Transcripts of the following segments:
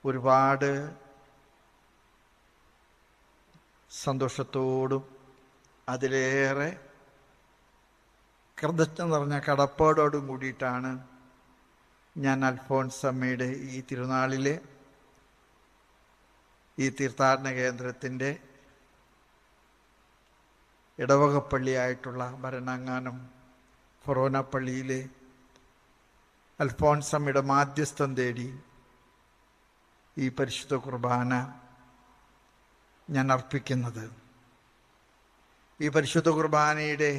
ഒരുപാട് സന്തോഷത്തോടും അതിലേറെ കൃതജ്ഞത നിറഞ്ഞ കടപ്പാടോടും കൂടിയിട്ടാണ് ഞാൻ അൽഫോൻസമ്മയുടെ ഈ തിരുനാളിലെ ഈ തീർത്ഥാടന കേന്ദ്രത്തിൻ്റെ ഇടവകപ്പള്ളിയായിട്ടുള്ള ഭരണങ്ങാനം ഫൊറോന പള്ളിയിലെ അൽഫോൻസമ്മയുടെ മാധ്യസ്ഥം തേടി ഈ പരിശുദ്ധ കുർബാന ഞാൻ അർപ്പിക്കുന്നത്. ഈ പരിശുദ്ധ കുർബാനയുടെ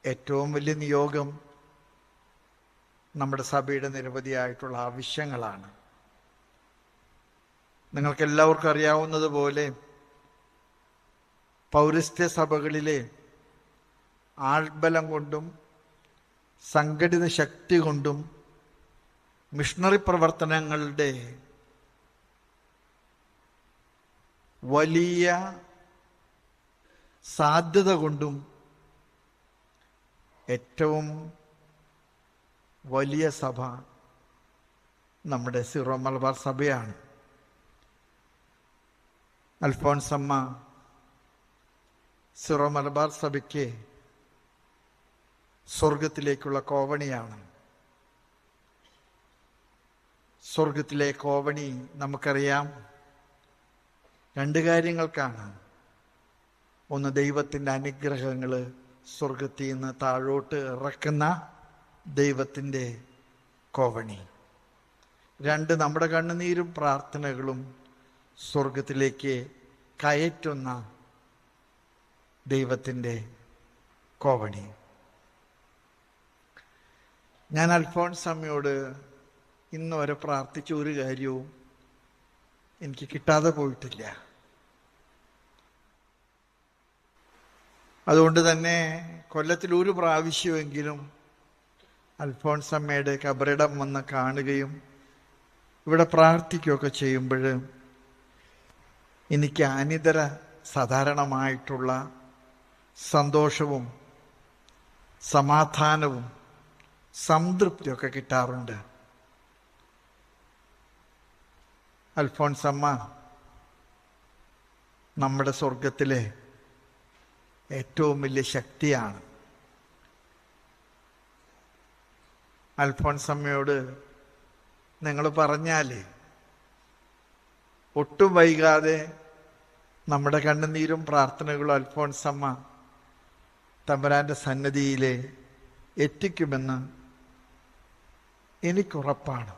ഏറ്റവും വലിയ നിയോഗം നമ്മുടെ സഭയുടെ നിരവധിയായിട്ടുള്ള ആവശ്യങ്ങളാണ്. നിങ്ങൾക്കെല്ലാവർക്കും അറിയാവുന്നതുപോലെ പൗരസ്ത്യ സഭകളിലെ ആൾബലം കൊണ്ടും സംഘടിത ശക്തി കൊണ്ടും മിഷണറി പ്രവർത്തനങ്ങളുടെ വലിയ സാധ്യത കൊണ്ടും ഏറ്റവും വലിയ സഭ നമ്മുടെ സീറോ മലബാർ സഭയാണ്. അൽഫോൻസമ്മ സീറോ മലബാർ സഭയ്ക്ക് സ്വർഗത്തിലേക്കുള്ള കോവണിയാണ്. സ്വർഗത്തിലെ കോവണി നമുക്കറിയാം രണ്ട് കാര്യങ്ങൾക്കാണ്. ഒന്ന്, ദൈവത്തിൻ്റെ അനുഗ്രഹങ്ങൾ സ്വർഗത്തിൽ നിന്ന് താഴോട്ട് ഇറക്കുന്ന ദൈവത്തിൻ്റെ കോവണി. രണ്ട്, നമ്മുടെ കണ്ണുനീരും പ്രാർത്ഥനകളും സ്വർഗത്തിലേക്ക് കയറ്റുന്ന ദൈവത്തിൻ്റെ കോവണി. ഞാൻ അൽഫോൻസമ്മയോട് ഇന്ന് വരെ പ്രാർത്ഥിച്ച ഒരു കാര്യവും എനിക്ക് കിട്ടാതെ പോയിട്ടില്ല. അതുകൊണ്ട് തന്നെ കൊല്ലത്തിൽ ഒരു പ്രാവശ്യമെങ്കിലും അൽഫോൻസമ്മയുടെ കബറിടം വന്ന് കാണുകയും ഇവിടെ പ്രാർത്ഥിക്കുകയൊക്കെ ചെയ്യുമ്പോൾ എനിക്ക് അനിതര സാധാരണമായിട്ടുള്ള സന്തോഷവും സമാധാനവും സംതൃപ്തിയൊക്കെ കിട്ടാറുണ്ട്. അൽഫോൻസമ്മ നമ്മുടെ സ്വർഗത്തിലെ ഏറ്റവും വലിയ ശക്തിയാണ്. അൽഫോൻസമ്മയോട് നിങ്ങൾ പറഞ്ഞാൽ ഒട്ടും വൈകാതെ നമ്മുടെ കണ്ണുനീരും പ്രാർത്ഥനകളും അൽഫോൻസമ്മ തമ്പുരാൻ്റെ സന്നിധിയിൽ എത്തിക്കുമെന്ന് എനിക്കുറപ്പാണ്.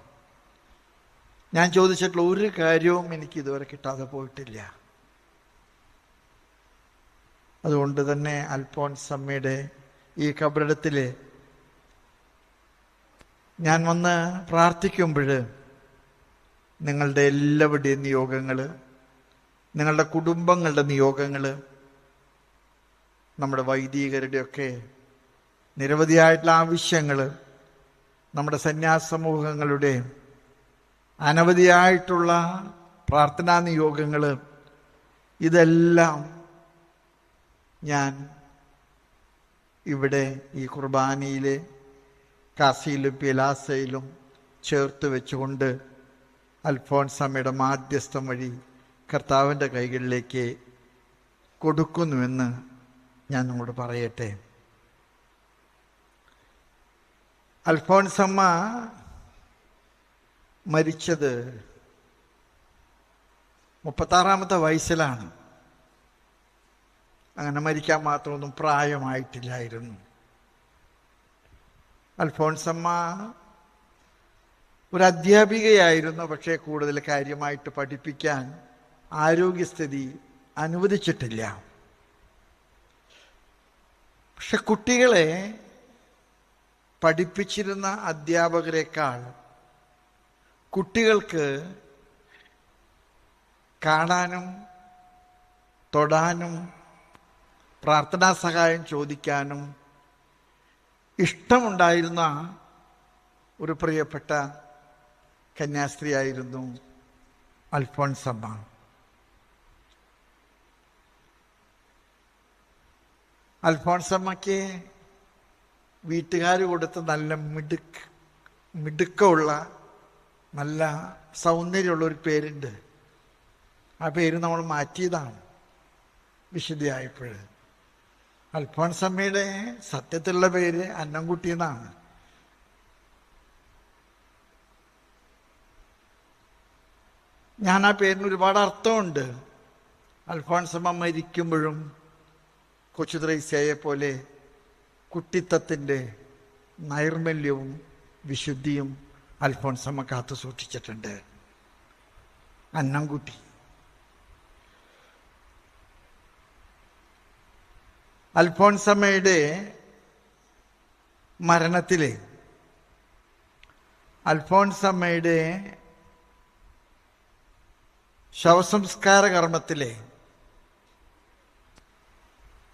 ഞാൻ ചോദിച്ചിട്ടുള്ള ഒരു കാര്യവും എനിക്ക് ഇതുവരെ കിട്ടാതെ പോയിട്ടില്ല. അതുകൊണ്ട് തന്നെ അൽഫോൻസമ്മയുടെ ഈ കബറിടത്തിൽ ഞാൻ വന്ന് പ്രാർത്ഥിക്കുമ്പോൾ നിങ്ങളുടെ എല്ലാവരുടെയും നിയോഗങ്ങൾ, നിങ്ങളുടെ കുടുംബങ്ങളുടെ നിയോഗങ്ങൾ, നമ്മുടെ വൈദികരുടെയൊക്കെ നിരവധിയായിട്ടുള്ള ആവശ്യങ്ങൾ, നമ്മുടെ സന്യാസ സമൂഹങ്ങളുടെ അനവധിയായിട്ടുള്ള പ്രാർത്ഥനാ നിയോഗങ്ങൾ, ഇതെല്ലാം ഞാൻ ഇവിടെ ഈ കുർബാനയിലെ കാസിയിലും പിലാസയിലും ചേർത്ത് വെച്ചുകൊണ്ട് അൽഫോൻസമ്മയുടെ മാധ്യസ്ഥം വഴി കർത്താവിൻ്റെ കൈകളിലേക്ക് കൊടുക്കുന്നുവെന്ന് ഞാൻ നിങ്ങളോട് പറയട്ടെ. അൽഫോൻസമ്മ മരിച്ചത് 36-ാമത്തെ വയസ്സിലാണ്. അങ്ങനെ മരിക്കാൻ മാത്രമൊന്നും പ്രായമായിട്ടില്ലായിരുന്നു. അൽഫോൻസമ്മ ഒരു അധ്യാപികയായിരുന്നു. പക്ഷേ കൂടുതൽ കാര്യമായിട്ട് പഠിപ്പിക്കാൻ ആരോഗ്യസ്ഥിതി അനുവദിച്ചിട്ടില്ല. പക്ഷെ കുട്ടികളെ പഠിപ്പിച്ചിരുന്ന അധ്യാപകരെക്കാൾ കുട്ടികൾക്ക് കാണാനും തൊടാനും പ്രാർത്ഥനാ സഹായം ചോദിക്കാനും ഇഷ്ടമുണ്ടായിരുന്ന ഒരു പ്രിയപ്പെട്ട കന്യാസ്ത്രീയായിരുന്നു അൽഫോൻസമ്മ. അൽഫോൻസമ്മയ്ക്ക് വീട്ടുകാർ കൊടുത്ത നല്ല മിടുക്കമുള്ള നല്ല സൗന്ദര്യമുള്ളൊരു പേരുണ്ട്. ആ പേര് നമ്മൾ മാറ്റിയതാണ് വിശുദ്ധിയായപ്പോൾ. അൽഫോൻസമ്മയുടെ സത്യത്തിലുള്ള പേര് അന്നംകുട്ടി എന്നാണ്. ഞാൻ ആ പേരിന് ഒരുപാട് അർത്ഥമുണ്ട്. അൽഫോൻസമ്മ മരിക്കുമ്പോഴും കൊച്ചു ത്രേസ്യയെ പോലെ കുട്ടിത്തത്തിൻ്റെ നൈർമല്യവും വിശുദ്ധിയും അൽഫോൻസമ്മ കാത്തു സൂക്ഷിച്ചിട്ടുണ്ട്. അന്നംകുട്ടി. അൽഫോൻസമ്മയുടെ മരണത്തിലെ അൽഫോൻസമ്മയുടെ ശവസംസ്കാര കർമ്മത്തിലെ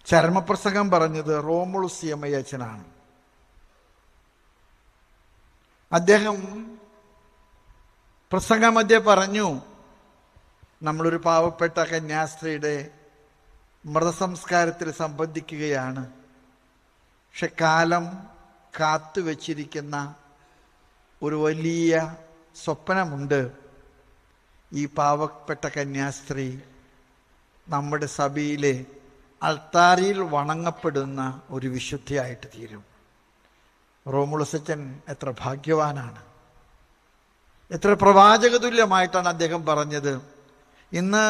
ചരമപ്രസംഗം പറഞ്ഞത് റോമുളുസ് അമ്മയച്ചനാണ്. അദ്ദേഹം പ്രസംഗമധ്യേ പറഞ്ഞു, നമ്മളൊരു പാവപ്പെട്ട കന്യാസ്ത്രീയുടെ മൃതസംസ്കാരത്തിൽ സംബന്ധിക്കുകയാണ്. പക്ഷെ കാലം കാത്തുവച്ചിരിക്കുന്ന ഒരു വലിയ സ്വപ്നമുണ്ട്. ഈ പാവപ്പെട്ട കന്യാസ്ത്രീ നമ്മുടെ സഭയിലെ അൾത്താരിയിൽ വണങ്ങപ്പെടുന്ന ഒരു വിശുദ്ധിയായിട്ട് തീരും. റോമുളസച്ചൻ എത്ര ഭാഗ്യവാനാണ്! എത്ര പ്രവാചകതുല്യമായിട്ടാണ് അദ്ദേഹം പറഞ്ഞത്. ഇന്ന്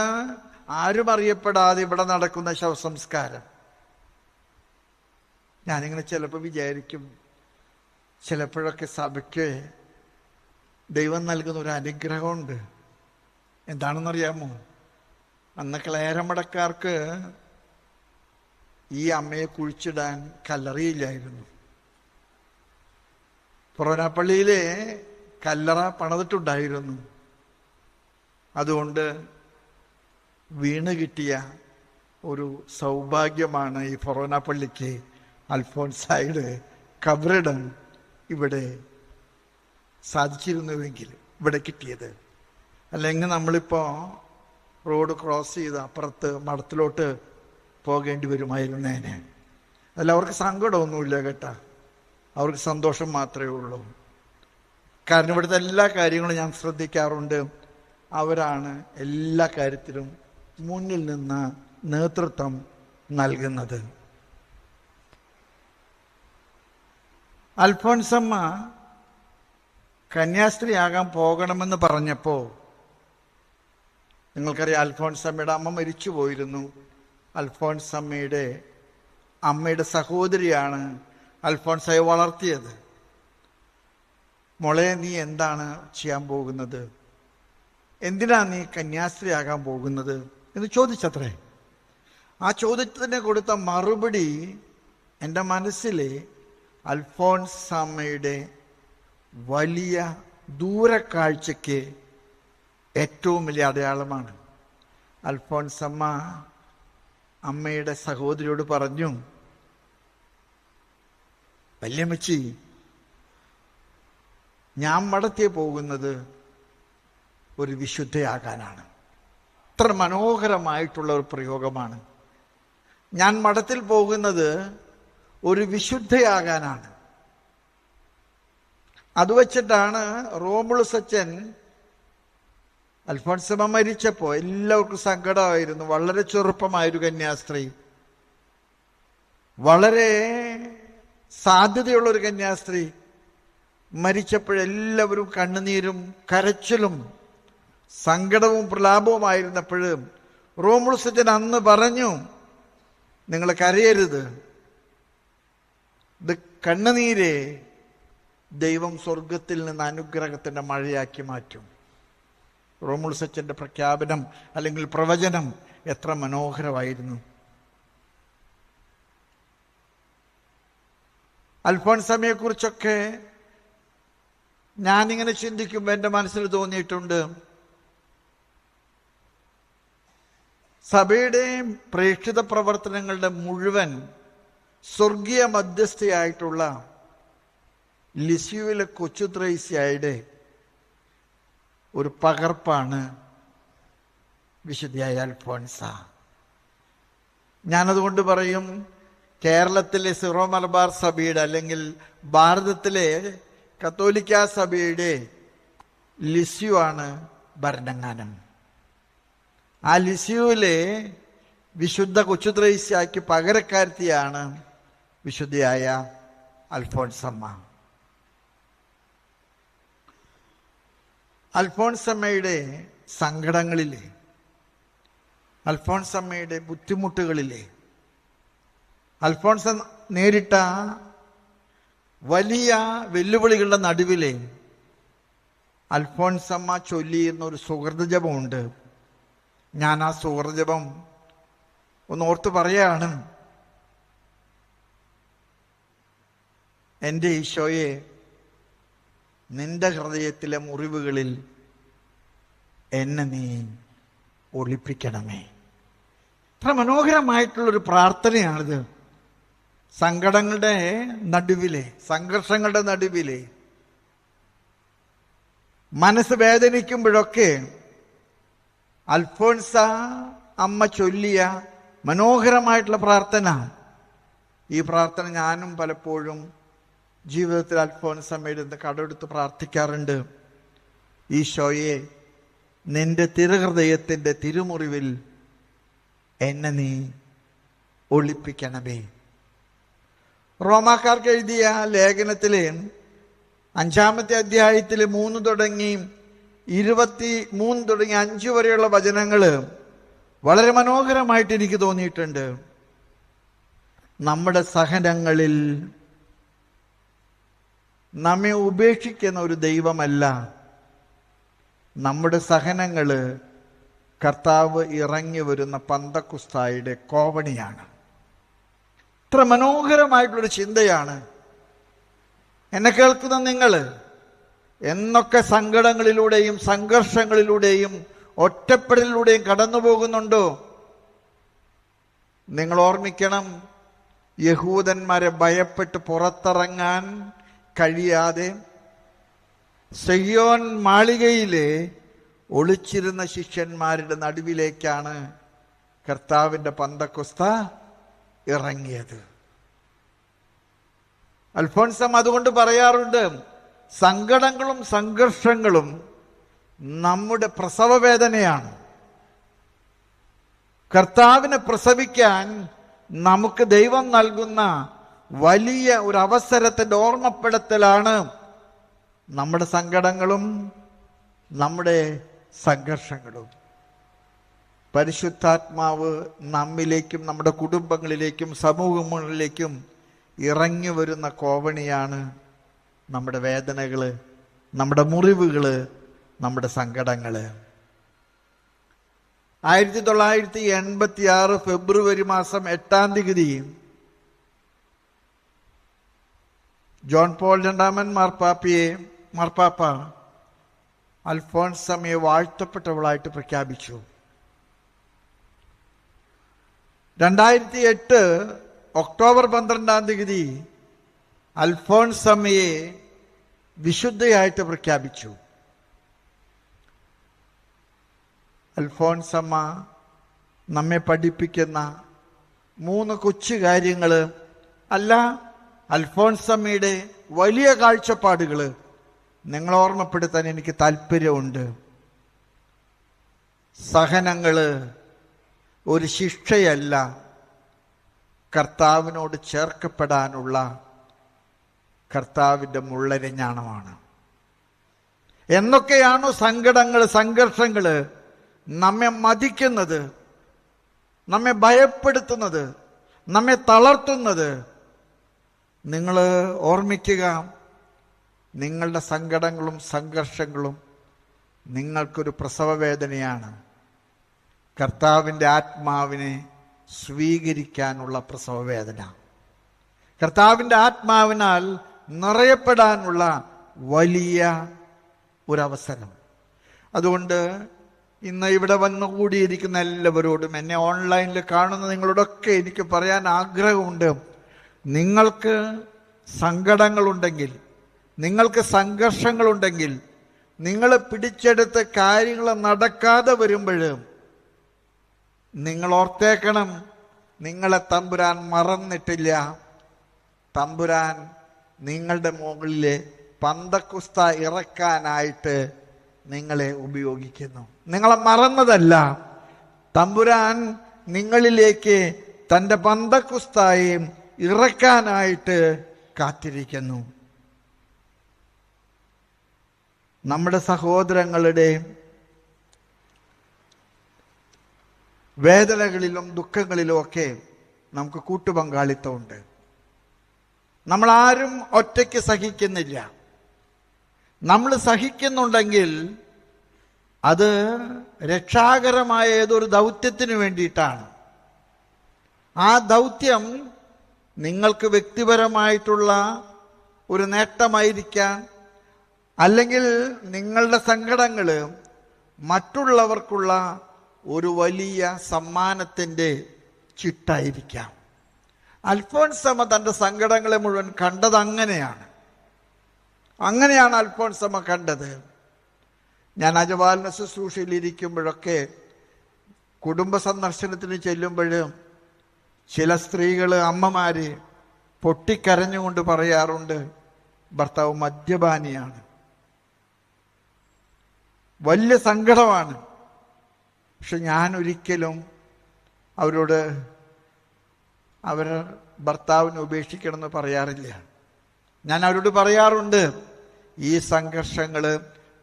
ആരും അറിയപ്പെടാതെ ഇവിടെ നടക്കുന്ന ശവസംസ്കാരം. ഞാനിങ്ങനെ ചിലപ്പോൾ വിചാരിക്കും, ചിലപ്പോഴൊക്കെ സഭയ്ക്ക് ദൈവം നൽകുന്ന ഒരു അനുഗ്രഹമുണ്ട്. എന്താണെന്നറിയാമോ? അന്ന് ക്ലേരമടക്കാർക്ക് ഈ അമ്മയെ കുഴിച്ചിടാൻ കല്ലറയില്ലായിരുന്നു. ഫൊറോനാപ്പള്ളിയിലെ കല്ലറ പണിതിട്ടുണ്ടായിരുന്നു. അതുകൊണ്ട് വീണ് കിട്ടിയ ഒരു സൗഭാഗ്യമാണ് ഈ ഫൊറോനാപ്പള്ളിക്ക് അൽഫോൻസായുടെ കബറിടം ഇവിടെ സാധിച്ചിരുന്നുവെങ്കിൽ ഇവിടെ കിട്ടിയത്. അല്ലെങ്കിൽ നമ്മളിപ്പോൾ റോഡ് ക്രോസ് ചെയ്ത് അപ്പുറത്ത് മഠത്തിലോട്ട് പോകേണ്ടി വരുമായിരുന്നേനെ. അതിൽ അവർക്ക് സങ്കടമൊന്നുമില്ല കേട്ടാ, അവർക്ക് സന്തോഷം മാത്രമേ ഉള്ളൂ. കാരണം ഇവിടുത്തെ എല്ലാ കാര്യങ്ങളും ഞാൻ ശ്രദ്ധിക്കാറുണ്ട്. അവരാണ് എല്ലാ കാര്യത്തിലും മുന്നിൽ നിന്ന് നേതൃത്വം നൽകുന്നത്. അൽഫോൻസമ്മ കന്യാസ്ത്രീയാകാൻ പോകണമെന്ന് പറഞ്ഞപ്പോൾ, നിങ്ങൾക്കറിയാം അൽഫോൻസമ്മയുടെ അമ്മ മരിച്ചു പോയിരുന്നു. അൽഫോൻസമ്മയുടെ അമ്മയുടെ സഹോദരിയാണ് അൽഫോൻസയെ വളർത്തിയത്. മോളെ, നീ എന്താണ് ചെയ്യാൻ പോകുന്നത്? എന്തിനാ നീ കന്യാസ്ത്രീയാകാൻ പോകുന്നത് എന്ന് ചോദിച്ചത്രേ. ആ ചോദ്യത്തിന് കൊടുത്ത മറുപടി എൻ്റെ മനസ്സിലെ അൽഫോൻസമ്മയുടെ വലിയ ദൂരക്കാഴ്ചയ്ക്ക് ഏറ്റവും വലിയ അടയാളമാണ്. അൽഫോൻസമ്മ അമ്മയുടെ സഹോദരിയോട് പറഞ്ഞു, വല്യമ്മച്ചി, ഞാൻ മഠത്തിൽ പോകുന്നത് ഒരു വിശുദ്ധയാകാനാണ്. അത്ര മനോഹരമായിട്ടുള്ള ഒരു പ്രയോഗമാണ്. ഞാൻ മഠത്തിൽ പോകുന്നത് ഒരു വിശുദ്ധയാകാനാണ്. അത് വച്ചിട്ടാണ് റോമുളുസച്ചൻ അൽഫോൻസമ്മ മരിച്ചപ്പോൾ എല്ലാവർക്കും സങ്കടമായിരുന്നു. വളരെ ചെറുപ്പമായൊരു കന്യാസ്ത്രീ, വളരെ സാധ്യതയുള്ളൊരു കന്യാസ്ത്രീ മരിച്ചപ്പോഴെല്ലാവരും കണ്ണുനീരും കരച്ചിലും സങ്കടവും പ്രലാപവുമായിരുന്നപ്പോഴും റോമുളുസച്ചൻ അന്ന് പറഞ്ഞു, നിങ്ങൾ കരയരുത്, ഇത് കണ്ണുനീരെ ദൈവം സ്വർഗത്തിൽ നിന്ന് അനുഗ്രഹത്തിന്റെ മഴയാക്കി മാറ്റും. റോമുളുസച്ചന്റെ പ്രഖ്യാപനം അല്ലെങ്കിൽ പ്രവചനം എത്ര മനോഹരമായിരുന്നു. അൽഫോൻസമ്മയെ കുറിച്ചൊക്കെ ഞാനിങ്ങനെ ചിന്തിക്കുമ്പോൾ എൻ്റെ മനസ്സിൽ തോന്നിയിട്ടുണ്ട്, സഭയുടെ പ്രേക്ഷിത പ്രവർത്തനങ്ങളുടെ മുഴുവൻ സ്വർഗീയ മധ്യസ്ഥയായിട്ടുള്ള ലിസ്യുവിലെ കൊച്ചു ത്രേസ്യയുടെ ഒരു പകർപ്പാണ് വിശുദ്ധിയായ അൽഫോൻസ. ഞാനതുകൊണ്ട് പറയും, കേരളത്തിലെ സിറോ മലബാർ സഭയുടെ അല്ലെങ്കിൽ ഭാരതത്തിലെ കത്തോലിക്ക സഭയുടെ ലിസ്യു ആണ് ഭരണങ്ങാനം. ആ ലിസ്യുവിലെ വിശുദ്ധ കൊച്ചുത്രേസ്യയ്ക്ക് പകരക്കാരത്തിയാണ് വിശുദ്ധയായ അൽഫോൺസമ്മ. അൽഫോൺസമ്മയുടെ സങ്കടങ്ങളിലെ, അൽഫോൺസമ്മയുടെ ബുദ്ധിമുട്ടുകളിലെ, അൽഫോൺസ നേരിട്ട വലിയ വെല്ലുവിളികളുടെ നടുവിലെ അൽഫോൺസമ്മ ചൊല്ലിയിരുന്ന ഒരു സുഹൃത ജപമുണ്ട്. ഞാൻ ആ സുഹൃത ജപം ഒന്ന് ഓർത്ത് പറയാണ്. എൻ്റെ ഈശോയെ, നിന്റെ ഹൃദയത്തിലെ മുറിവുകളിൽ എന്നെ നീ ഒളിപ്പിക്കണമേ. അത്ര മനോഹരമായിട്ടുള്ളൊരു പ്രാർത്ഥനയാണിത്. സങ്കടങ്ങളുടെ നടുവിലെ, സംഘർഷങ്ങളുടെ നടുവിലെ, മനസ്സ് വേദനിക്കുമ്പോഴൊക്കെ അൽഫോൺസ അമ്മ ചൊല്ലിയ മനോഹരമായിട്ടുള്ള പ്രാർത്ഥന. ഈ പ്രാർത്ഥന ഞാനും പലപ്പോഴും ജീവിതത്തിൽ അൽഫോൺസമ്മയുടെ കടമെടുത്ത് പ്രാർത്ഥിക്കാറുണ്ട്. ഈശോയെ, നിന്റെ തിരുഹൃദയത്തിൻ്റെ തിരുമുറിവിൽ എന്നെ നീ ഒളിപ്പിക്കണമേ. റോമാക്കാർക്ക് എഴുതിയ ലേഖനത്തിലെ 5-ാമത്തെ അധ്യായത്തിൽ 3 തുടങ്ങി 23 തുടങ്ങി 5 വരെയുള്ള വചനങ്ങൾ വളരെ മനോഹരമായിട്ട് എനിക്ക് തോന്നിയിട്ടുണ്ട്. നമ്മുടെ സഹനങ്ങളിൽ നമ്മെ ഉപേക്ഷിക്കുന്ന ഒരു ദൈവമല്ല. നമ്മുടെ സഹനങ്ങൾ കർത്താവ് ഇറങ്ങി വരുന്ന പന്തക്കുസ്തായുടെ കോവണിയാണ്. ഇത്ര മനോഹരമായിട്ടുള്ളൊരു ചിന്തയാണ്. എന്നെ കേൾക്കുന്ന നിങ്ങൾ എന്നൊക്കെ സങ്കടങ്ങളിലൂടെയും സംഘർഷങ്ങളിലൂടെയും ഒറ്റപ്പെടലിലൂടെയും കടന്നു പോകുന്നുണ്ടോ? നിങ്ങൾ ഓർമ്മിക്കണം, യഹൂദന്മാരെ ഭയപ്പെട്ട് പുറത്തിറങ്ങാൻ കഴിയാതെ സിയോൻ മാളികയിലെ ഒളിച്ചിരുന്ന ശിഷ്യന്മാരുടെ നടുവിലേക്കാണ് കർത്താവിൻ്റെ പന്തക്കുസ്ത ഇറങ്ങിയത്. അൽഫോൺസം അതുകൊണ്ട് പറയാറുണ്ട്, സങ്കടങ്ങളും സംഘർഷങ്ങളും നമ്മുടെ പ്രസവവേദനയാണ്. കർത്താവിനെ പ്രസവിക്കാൻ നമുക്ക് ദൈവം നൽകുന്ന വലിയ ഒരു അവസരത്തിൻ്റെ ഓർമ്മപ്പെടുത്തലാണ് നമ്മുടെ സങ്കടങ്ങളും നമ്മുടെ സംഘർഷങ്ങളും. പരിശുദ്ധാത്മാവ് നമ്മിലേക്കും നമ്മുടെ കുടുംബങ്ങളിലേക്കും സമൂഹങ്ങളിലേക്കും ഇറങ്ങി വരുന്ന കോവണിയാണ് നമ്മുടെ വേദനകൾ, നമ്മുടെ മുറിവുകൾ, നമ്മുടെ സങ്കടങ്ങൾ. 1986 ഫെബ്രുവരി മാസം 8-ാം തീയതി ജോൺ പോൾ II മാർപ്പാപ്പ അൽഫോൺസമ്മയെ വാഴ്ത്തപ്പെട്ടവളായിട്ട് പ്രഖ്യാപിച്ചു. 2008 ഒക്ടോബർ 12-ാം തീയതി അൽഫോൺസമ്മയെ വിശുദ്ധയായിട്ട് പ്രഖ്യാപിച്ചു. അൽഫോൺസമ്മ നമ്മെ പഠിപ്പിക്കുന്ന 3 കൊച്ചു കാര്യങ്ങൾ അല്ല, അൽഫോൺസമ്മയുടെ വലിയ കാഴ്ചപ്പാടുകൾ നിങ്ങൾ ഓർമ്മപ്പെടുത്താൻ എനിക്ക് താല്പര്യമുണ്ട്. സഹനങ്ങൾ ഒരു ശിക്ഷയല്ല, കർത്താവിനോട് ചേർക്കപ്പെടാനുള്ള കർത്താവിൻ്റെ മുള്ളരിഞ്ഞാണമാണ്. എന്നൊക്കെയാണോ സങ്കടങ്ങൾ, സംഘർഷങ്ങൾ നമ്മെ മതിക്കുന്നത്, നമ്മെ ഭയപ്പെടുത്തുന്നത്, നമ്മെ തളർത്തുന്നത്, നിങ്ങൾ ഓർമ്മിക്കുക, നിങ്ങളുടെ സങ്കടങ്ങളും സംഘർഷങ്ങളും നിങ്ങൾക്കൊരു പ്രസവവേദനയാണ്. കർത്താവിൻ്റെ ആത്മാവിനെ സ്വീകരിക്കാനുള്ള പ്രസവവേദന, കർത്താവിൻ്റെ ആത്മാവിനാൽ നിറയപ്പെടാനുള്ള വലിയ ഒരവസരം. അതുകൊണ്ട് ഇന്ന് ഇവിടെ വന്നുകൂടിയിരിക്കുന്ന എല്ലാവരോടും, എന്നെ ഓൺലൈനിൽ കാണുന്ന നിങ്ങളോടൊക്കെ എനിക്ക് പറയാൻ ആഗ്രഹമുണ്ട്. നിങ്ങൾക്ക് സങ്കടങ്ങളുണ്ടെങ്കിൽ, നിങ്ങൾക്ക് സംഘർഷങ്ങളുണ്ടെങ്കിൽ, നിങ്ങൾ പിടിച്ചെടുത്ത കാര്യങ്ങൾ നടക്കാതെ വരുമ്പോൾ നിങ്ങൾ ഓർത്തേക്കണം, നിങ്ങളെ തമ്പുരാൻ മറന്നിട്ടില്ല. തമ്പുരാൻ നിങ്ങളുടെ മുകളിൽ പന്തക്കുസ്ത ഇറക്കാനായിട്ട് നിങ്ങളെ ഉപയോഗിക്കുന്നു. നിങ്ങളെ മറന്നതല്ല. തമ്പുരാൻ നിങ്ങളിലേക്ക് തൻ്റെ പന്തക്കുസ്തായെ ഇറക്കാനായിട്ട് കാത്തിരിക്കുന്നു. നമ്മുടെ സഹോദരങ്ങളുടെ വേദനകളിലും ദുഃഖങ്ങളിലും ഒക്കെ നമുക്ക് കൂട്ടുപങ്കാളിത്തമുണ്ട്. നമ്മളാരും ഒറ്റയ്ക്ക് സഹിക്കുന്നില്ല. നമ്മൾ സഹിക്കുന്നുണ്ടെങ്കിൽ അത് രക്ഷാകരമായ ഏതൊരു ദൗത്യത്തിന് വേണ്ടിയിട്ടാണ്. ആ ദൗത്യം നിങ്ങൾക്ക് വ്യക്തിപരമായിട്ടുള്ള ഒരു നേട്ടമായിരിക്കാം, അല്ലെങ്കിൽ നിങ്ങളുടെ സങ്കടങ്ങൾ മറ്റുള്ളവർക്കുള്ള ഒരു വലിയ സമ്മാനത്തിൻ്റെ ചിട്ടായിരിക്കാം. അൽഫോൻസമ്മ തൻ്റെ സങ്കടങ്ങളെ മുഴുവൻ കണ്ടത് അങ്ങനെയാണ്. അൽഫോൻസമ്മ കണ്ടത്. ഞാൻ അജപാലന ശുശ്രൂഷയിൽ ഇരിക്കുമ്പോഴൊക്കെ കുടുംബ സന്ദർശനത്തിന് ചെല്ലുമ്പോഴും ചില സ്ത്രീകൾ, അമ്മമാര് പൊട്ടിക്കരഞ്ഞുകൊണ്ട് പറയാറുണ്ട്, ഭർത്താവ് മദ്യപാനിയാണ്. വലിയ സങ്കടമാണ്. പക്ഷെ ഞാൻ ഒരിക്കലും അവരോട് ഭർത്താവിനെ ഉപേക്ഷിക്കണമെന്ന് പറയാറില്ല. ഞാൻ അവരോട് പറയാറുണ്ട്, ഈ സംഘർഷങ്ങൾ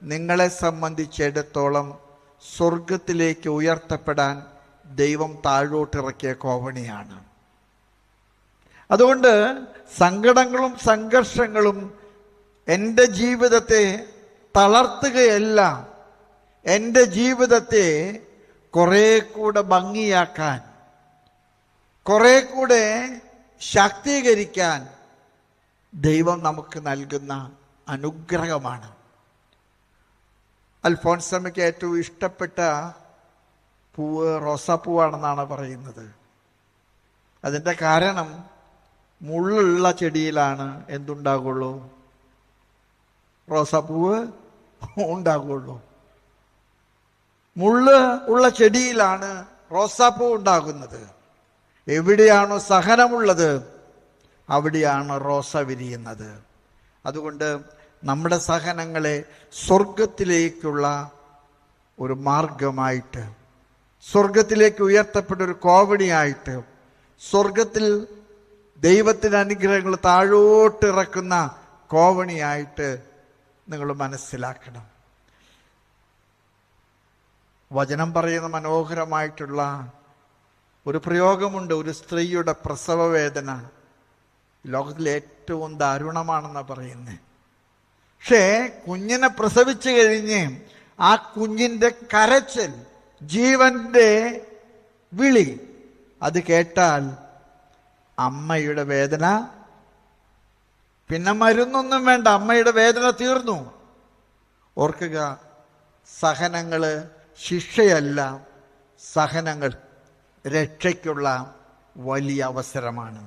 നിങ്ങളെ സംബന്ധിച്ചിടത്തോളം സ്വർഗത്തിലേക്ക് ഉയർത്തപ്പെടാൻ ദൈവം താഴോട്ടിറക്കിയ കോവണിയാണ്. അതുകൊണ്ട് സങ്കടങ്ങളും സംഘർഷങ്ങളും എൻ്റെ ജീവിതത്തെ തളർത്തുകയല്ല, എൻ്റെ ജീവിതത്തെ കുറെ കൂടെ ഭംഗിയാക്കാൻ, കുറെ കൂടെ ശാക്തീകരിക്കാൻ ദൈവം നമുക്ക് നൽകുന്ന അനുഗ്രഹമാണ്. അൽഫോൻസമ്മയ്ക്ക് ഏറ്റവും ഇഷ്ടപ്പെട്ട പൂവ് റോസാപ്പൂവാണെന്നാണ് പറയുന്നത്. അതിൻ്റെ കാരണം മുള്ളുള്ള ചെടിയിലാണ് എന്തുണ്ടാകുള്ളൂ? റോസാപ്പൂവ് ഉണ്ടാകുള്ളൂ. മുള്ള് ഉള്ള ചെടിയിലാണ് റോസാപ്പൂ ഉണ്ടാകുന്നത്. എവിടെയാണോ സഹനമുള്ളത് അവിടെയാണ് റോസ വിരിയുന്നത്. അതുകൊണ്ട് നമ്മുടെ സഹനങ്ങളെ സ്വർഗത്തിലേക്കുള്ള ഒരു മാർഗമായിട്ട്, സ്വർഗത്തിലേക്ക് ഉയർത്തപ്പെട്ട ഒരു കോവണിയായിട്ട്, സ്വർഗത്തിൽ ദൈവത്തിൻ്റെ അനുഗ്രഹങ്ങൾ താഴോട്ടിറക്കുന്ന കോവണിയായിട്ട് നിങ്ങൾ മനസ്സിലാക്കണം. വചനം പറയുന്ന മനോഹരമായിട്ടുള്ള ഒരു പ്രയോഗമുണ്ട്. ഒരു സ്ത്രീയുടെ പ്രസവ വേദന ലോകത്തിലെ ഏറ്റവും ദാരുണമാണെന്നാണ് പറയുന്നത്. പക്ഷേ കുഞ്ഞിനെ പ്രസവിച്ചു കഴിഞ്ഞ് ആ കുഞ്ഞിൻ്റെ കരച്ചിൽ, ജീവന്റെ വിളി, അത് കേട്ടാൽ അമ്മയുടെ വേദന പിന്നെ മരുന്നൊന്നും വേണ്ട, അമ്മയുടെ വേദന തീർന്നു. ഓർക്കുക, സഹനങ്ങള് ശിക്ഷയല്ല, സഹനങ്ങൾ രക്ഷയ്ക്കുള്ള വലിയ അവസരമാണ്.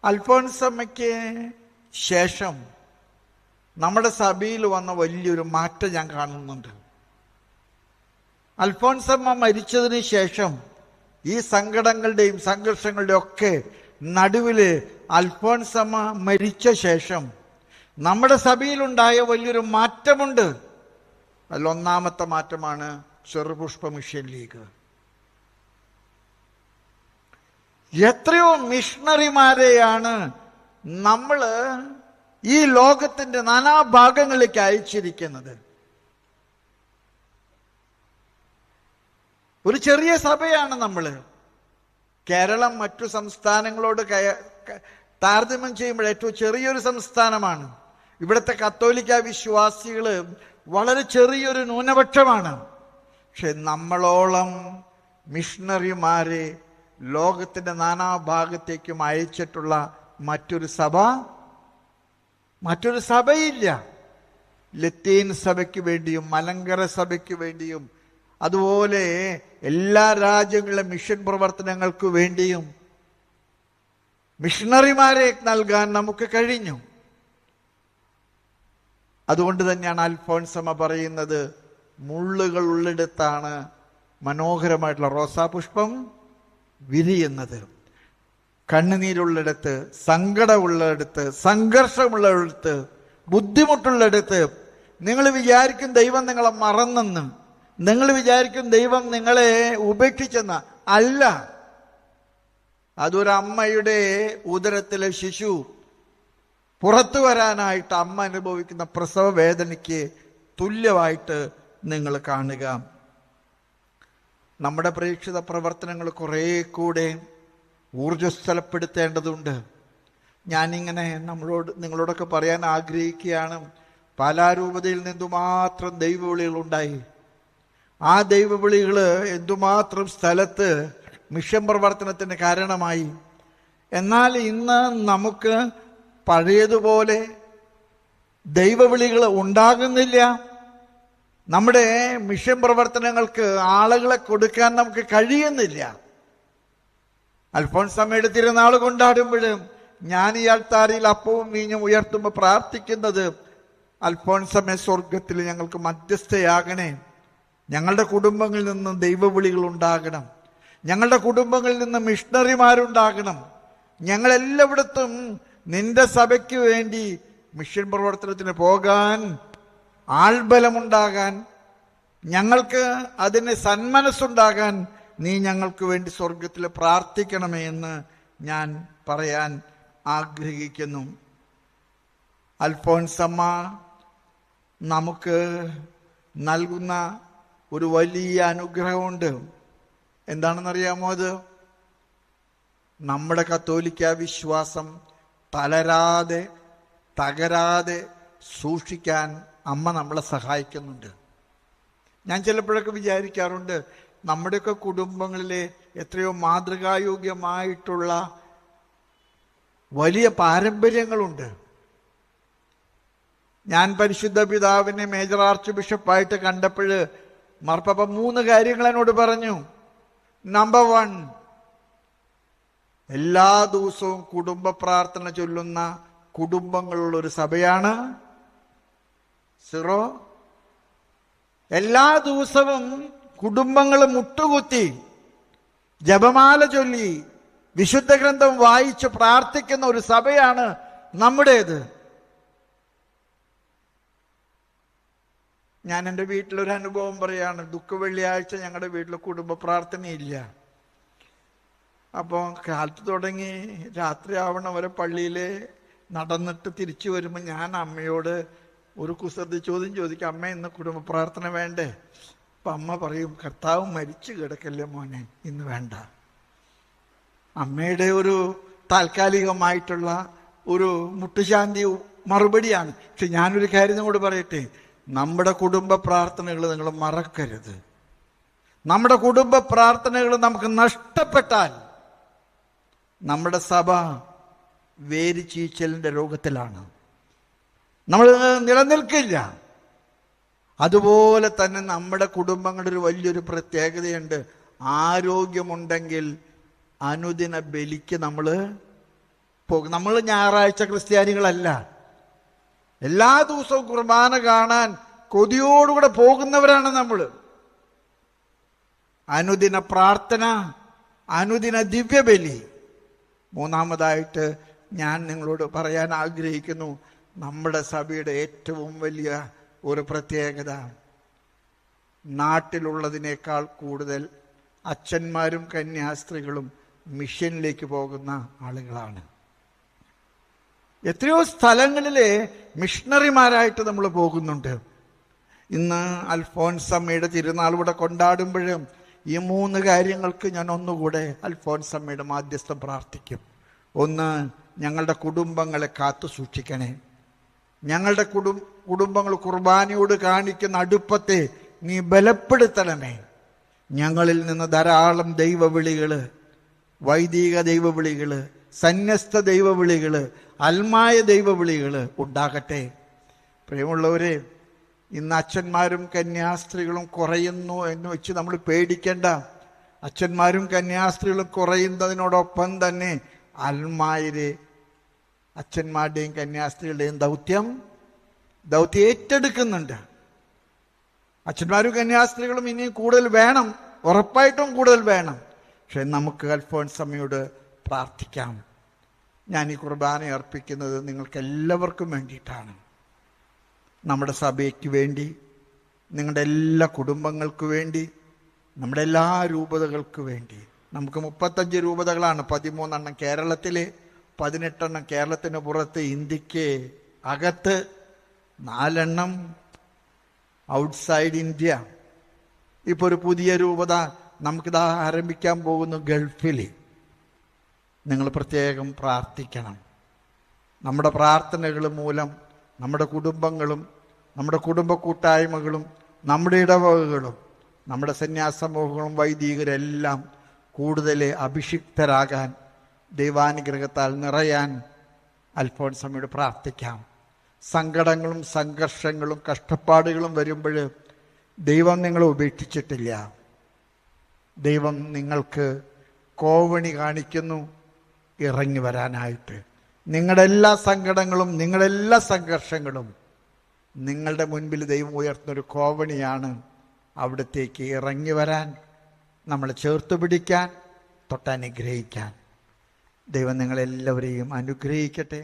അൽഫോൻസമ്മയ്ക്ക് ശേഷം നമ്മുടെ സഭയിൽ വന്ന വലിയൊരു മാറ്റം ഞാൻ കാണുന്നുണ്ട്. അൽഫോൻസമ്മ മരിച്ചതിന് ശേഷം ഈ സങ്കടങ്ങളുടെയും സംഘർഷങ്ങളുടെയും ഒക്കെ നടുവില് അൽഫോൻസമ്മ മരിച്ച ശേഷം നമ്മുടെ സഭയിലുണ്ടായ വലിയൊരു മാറ്റമുണ്ട്. അതിലൊന്നാമത്തെ മാറ്റമാണ് ചെറുപുഷ്പ മിഷൻ ലീഗ്. എത്രയോ മിഷണറിമാരെയാണ് നമ്മള് ഈ ലോകത്തിന്റെ നാനാഭാഗങ്ങളിലേക്ക് അയച്ചിരിക്കുന്നത്. ഒരു ചെറിയ സഭയാണ് നമ്മള്. കേരളം മറ്റു സംസ്ഥാനങ്ങളോട് താരതമ്യം ചെയ്യുമ്പോൾ ഏറ്റവും ചെറിയൊരു സംസ്ഥാനമാണ്. ഇവിടുത്തെ കത്തോലിക്ക വിശ്വാസികള് വളരെ ചെറിയൊരു ന്യൂനപക്ഷമാണ്. പക്ഷെ നമ്മളോളം മിഷണറിമാരെ ലോകത്തിന്റെ നാനാഭാഗത്തേക്കും അയച്ചിട്ടുള്ള മറ്റൊരു സഭയില്ല. ലത്തീൻ സഭയ്ക്ക് വേണ്ടിയും മലങ്കര സഭയ്ക്ക് വേണ്ടിയും അതുപോലെ എല്ലാ രാജ്യങ്ങളിലെ മിഷൻ പ്രവർത്തനങ്ങൾക്ക് വേണ്ടിയും മിഷണറിമാരെ നൽകാൻ നമുക്ക് കഴിഞ്ഞു. അതുകൊണ്ട് തന്നെയാണ് അൽഫോൻസമ്മ പറയുന്നത്, മുള്ളുകൾ ഉള്ളിടത്താണ് മനോഹരമായിട്ടുള്ള റോസാപുഷ്പം വിരിയുന്നത്. കണ്ണുനീരുള്ളിടത്ത്, സങ്കടമുള്ളിടത്ത്, സംഘർഷമുള്ളിടത്ത്, ബുദ്ധിമുട്ടുള്ളിടത്ത് നിങ്ങൾ വിചാരിക്കും ദൈവം നിങ്ങളെ മറന്നെന്ന്, നിങ്ങൾ വിചാരിക്കും ദൈവം നിങ്ങളെ ഉപേക്ഷിച്ചെന്ന്. അല്ല, അതൊരമ്മയുടെ ഉദരത്തിലെ ശിശു പുറത്തു വരാനായിട്ട് അമ്മ അനുഭവിക്കുന്ന പ്രസവ വേദനയ്ക്ക് തുല്യമായിട്ട് നിങ്ങൾ കാണുക. നമ്മുടെ പ്രേക്ഷിത പ്രവർത്തനങ്ങൾ കുറേ കൂടെ ഊർജ്ജസ്വലപ്പെടുത്തേണ്ടതുണ്ട്. ഞാനിങ്ങനെ നിങ്ങളോടൊക്കെ പറയാൻ ആഗ്രഹിക്കുകയാണ്, പാലാരൂപതയിൽ നിന്ന് എന്തുമാത്രം ദൈവവിളികളുണ്ടായി. ആ ദൈവവിളികൾ എന്തുമാത്രം സ്ഥലത്ത് മിഷൻ പ്രവർത്തനത്തിന് കാരണമായി. എന്നാൽ ഇന്ന് നമുക്ക് പഴയതുപോലെ ദൈവവിളികൾ ഉണ്ടാകുന്നില്ല. നമ്മുടെ മിഷൻ പ്രവർത്തനങ്ങൾക്ക് ആളുകളെ കൊടുക്കാൻ നമുക്ക് കഴിയുന്നില്ല. അൽഫോൻസാമ്മയുടെ തിരുനാൾ കൊണ്ടാടുമ്പോഴും ഞാൻ ഈ അൾത്താരയിൽ അപ്പവും വീഞ്ഞും ഉയർത്തുമ്പോൾ പ്രാർത്ഥിക്കുന്നത്, അൽഫോൻസാമ്മേ സ്വർഗത്തിൽ ഞങ്ങൾക്ക് മധ്യസ്ഥയാകണേ. ഞങ്ങളുടെ കുടുംബങ്ങളിൽ നിന്ന് ദൈവവിളികൾ ഉണ്ടാകണം. ഞങ്ങളുടെ കുടുംബങ്ങളിൽ നിന്ന് മിഷണറിമാരുണ്ടാകണം. ഞങ്ങളെല്ലായിടത്തും നിന്റെ സഭയ്ക്ക് വേണ്ടി മിഷൻ പ്രവർത്തനത്തിന് പോകാൻ, ആൾബലമുണ്ടാകാൻ, ഞങ്ങൾക്ക് അതിന് സന്മനസ്സുണ്ടാകാൻ നീ ഞങ്ങൾക്ക് വേണ്ടി സ്വർഗത്തിൽ പ്രാർത്ഥിക്കണമേ എന്ന് ഞാൻ പറയാൻ ആഗ്രഹിക്കുന്നു. അൽഫോൻസമ്മ നമുക്ക് നൽകുന്ന ഒരു വലിയ അനുഗ്രഹമുണ്ട്. എന്താണെന്നറിയാമോ? അത് നമ്മുടെ കത്തോലിക്ക വിശ്വാസം തളരാതെ തകരാതെ സൂക്ഷിക്കാൻ അമ്മ നമ്മളെ സഹായിക്കുന്നുണ്ട്. ഞാൻ ചിലപ്പോഴൊക്കെ വിചാരിക്കാറുണ്ട്, നമ്മുടെയൊക്കെ കുടുംബങ്ങളിലെ എത്രയോ മാതൃകായോഗ്യമായിട്ടുള്ള വലിയ പാരമ്പര്യങ്ങളുണ്ട്. ഞാൻ പരിശുദ്ധ പിതാവിനെ മേജർ ആർച്ച് ബിഷപ്പായിട്ട് കണ്ടപ്പോൾ മാർപ്പാപ്പ 3 കാര്യങ്ങൾ എന്നോട് പറഞ്ഞു. നമ്പർ 1, എല്ലാ ദിവസവും കുടുംബ പ്രാർത്ഥന ചൊല്ലുന്ന കുടുംബങ്ങളുള്ള ഒരു സഭയാണ് സിറോ. എല്ലാ ദിവസവും കുടുംബങ്ങൾ മുട്ടുകുത്തി ജപമാല ചൊല്ലി വിശുദ്ധ ഗ്രന്ഥം വായിച്ച് പ്രാർത്ഥിക്കുന്ന ഒരു സഭയാണ് നമ്മുടേത്. ഞാൻ എൻ്റെ വീട്ടിലൊരു അനുഭവം പറയാണ്. ദുഃഖ വെള്ളിയാഴ്ച ഞങ്ങളുടെ വീട്ടിൽ കുടുംബ പ്രാർത്ഥനയില്ല. അപ്പോൾ കാലത്ത് തുടങ്ങി രാത്രി ആവണ വരെ പള്ളിയിൽ നടന്നിട്ട് തിരിച്ചു വരുമ്പോൾ ഞാൻ അമ്മയോട് ഒരു കുസൃതി ചോദ്യം ചോദിക്കും, അമ്മ ഇന്ന് കുടുംബ പ്രാർത്ഥന വേണ്ടേ? അപ്പം അമ്മ പറയും, കർത്താവ് മരിച്ചു കിടക്കല്ലേ മോനെ, ഇന്ന് വേണ്ട. അമ്മയുടെ ഒരു താൽക്കാലികമായിട്ടുള്ള ഒരു മുട്ടുശാന്തി മറുപടിയാണ്. പക്ഷെ ഞാനൊരു കാര്യം കൂടെ പറയട്ടെ, നമ്മുടെ കുടുംബ പ്രാർത്ഥനകൾ നിങ്ങൾ മറക്കരുത്. നമ്മുടെ കുടുംബ പ്രാർത്ഥനകൾ നമുക്ക് നഷ്ടപ്പെട്ടാൽ നമ്മുടെ സഭ വേരിച്ചീച്ചലിൻ്റെ രോഗത്തിലാണ്, നമ്മൾ നിലനിൽക്കില്ല. അതുപോലെ തന്നെ നമ്മുടെ കുടുംബങ്ങളുടെ ഒരു വലിയൊരു പ്രത്യേകതയുണ്ട്. ആരോഗ്യമുണ്ടെങ്കിൽ അനുദിന ബലിക്ക് നമ്മൾ പോകും. നമ്മൾ ഞായറാഴ്ച ക്രിസ്ത്യാനികളല്ല. എല്ലാ ദിവസവും കുർബാന കാണാൻ കൊതിയോടുകൂടെ പോകുന്നവരാണ് നമ്മൾ. അനുദിന പ്രാർത്ഥന, അനുദിന ദിവ്യബലി. മൂന്നാമതായിട്ട് ഞാൻ നിങ്ങളോട് പറയാൻ ആഗ്രഹിക്കുന്നു, നമ്മുടെ സഭയുടെ ഏറ്റവും വലിയ ഒരു പ്രത്യേകത, നാട്ടിലുള്ളതിനേക്കാൾ കൂടുതൽ അച്ഛന്മാരും കന്യാസ്ത്രീകളും മിഷനിലേക്ക് പോകുന്ന ആളുകളാണ്. എത്രയോ സ്ഥലങ്ങളിലെ മിഷണറിമാരായിട്ട് നമ്മൾ പോകുന്നുണ്ട്. ഇന്ന് അൽഫോൻസമ്മയുടെ തിരുനാൾ ഇവിടെ കൊണ്ടാടുമ്പോഴും ഈ 3 കാര്യങ്ങൾക്ക് ഞാൻ ഒന്നുകൂടെ അൽഫോൻസമ്മയുടെ മാധ്യസ്ഥം പ്രാർത്ഥിക്കും. 1, ഞങ്ങളുടെ കുടുംബങ്ങളെ കാത്തു സൂക്ഷിക്കണേ. ഞങ്ങളുടെ കുടുംബങ്ങൾ കുർബാനയോട് കാണിക്കുന്ന അടുപ്പത്തെ നീ ബലപ്പെടുത്തണമേ. ഞങ്ങളിൽ നിന്ന് ധാരാളം ദൈവവിളികള്, വൈദിക ദൈവവിളികള്, സന്യസ്ത ദൈവവിളികള്, അൽമായ ദൈവവിളികള് ഉണ്ടാകട്ടെ. പ്രിയമുള്ളവരെ, ഇന്ന് അച്ഛന്മാരും കന്യാസ്ത്രീകളും കുറയുന്നു എന്ന് വെച്ച് നമ്മൾ പേടിക്കേണ്ട. അച്ഛന്മാരും കന്യാസ്ത്രീകളും കുറയുന്നതിനോടൊപ്പം തന്നെ അൽമായരെ അച്ഛന്മാരുടെയും കന്യാസ്ത്രീകളുടെയും ദൗത്യം ഏറ്റെടുക്കുന്നുണ്ട്. അച്ഛന്മാരും കന്യാസ്ത്രീകളും ഇനി കൂടുതൽ വേണം, ഉറപ്പായിട്ടും കൂടുതൽ വേണം. പക്ഷെ നമുക്ക് അൽഫോൻസമ്മയോട് പ്രാർത്ഥിക്കാം. ഞാൻ ഈ കുർബാന അർപ്പിക്കുന്നത് നിങ്ങൾക്ക് എല്ലാവർക്കും വേണ്ടിയിട്ടാണ്. നമ്മുടെ സഭയ്ക്ക് വേണ്ടി, നിങ്ങളുടെ എല്ലാ കുടുംബങ്ങൾക്ക് വേണ്ടി, നമ്മുടെ എല്ലാ രൂപതകൾക്ക് വേണ്ടി. നമുക്ക് 35 രൂപതകളാണ്, 13 കേരളത്തിൽ, 18 കേരളത്തിന് പുറത്ത്, ഇന്ത്യക്ക് അകത്ത് 4 ഔട്ട്സൈഡ് ഇന്ത്യ. ഇപ്പോൾ ഒരു പുതിയ രൂപത നമുക്കിതാ ആരംഭിക്കാൻ പോകുന്നു ഗൾഫിൽ. നിങ്ങൾ പ്രത്യേകം പ്രാർത്ഥിക്കണം. നമ്മുടെ പ്രാർത്ഥനകൾ മൂലം നമ്മുടെ കുടുംബങ്ങളും നമ്മുടെ കുടുംബ കൂട്ടായ്മകളും നമ്മുടെ ഇടവകകളും നമ്മുടെ സന്യാസമൂഹങ്ങളും വൈദികരെല്ലാം കൂടുതൽ അഭിഷിക്തരാകാൻ, ദൈവാനുഗ്രഹത്താൽ നിറയാൻ അൽഫോൻസമ്മയോട് പ്രാർത്ഥിക്കാം. സങ്കടങ്ങളും സംഘർഷങ്ങളും കഷ്ടപ്പാടുകളും വരുമ്പോൾ ദൈവം നിങ്ങളെ ഉപേക്ഷിച്ചിട്ടില്ല. ദൈവം നിങ്ങൾക്ക് കോവണി കാണിക്കുന്നു ഇറങ്ങി വരാനായിട്ട്. നിങ്ങളുടെ എല്ലാ സങ്കടങ്ങളും നിങ്ങളുടെ എല്ലാ സംഘർഷങ്ങളും നിങ്ങളുടെ മുൻപിൽ ദൈവം ഉയർത്തുന്നൊരു കോവണിയാണ്. അവിടത്തേക്ക് ഇറങ്ങി വരാൻ, നമ്മളെ ചേർത്ത് പിടിക്കാൻ, തൊട്ടനുഗ്രഹിക്കാൻ. ദൈവം നിങ്ങളെല്ലാവരെയും അനുഗ്രഹിക്കട്ടെ.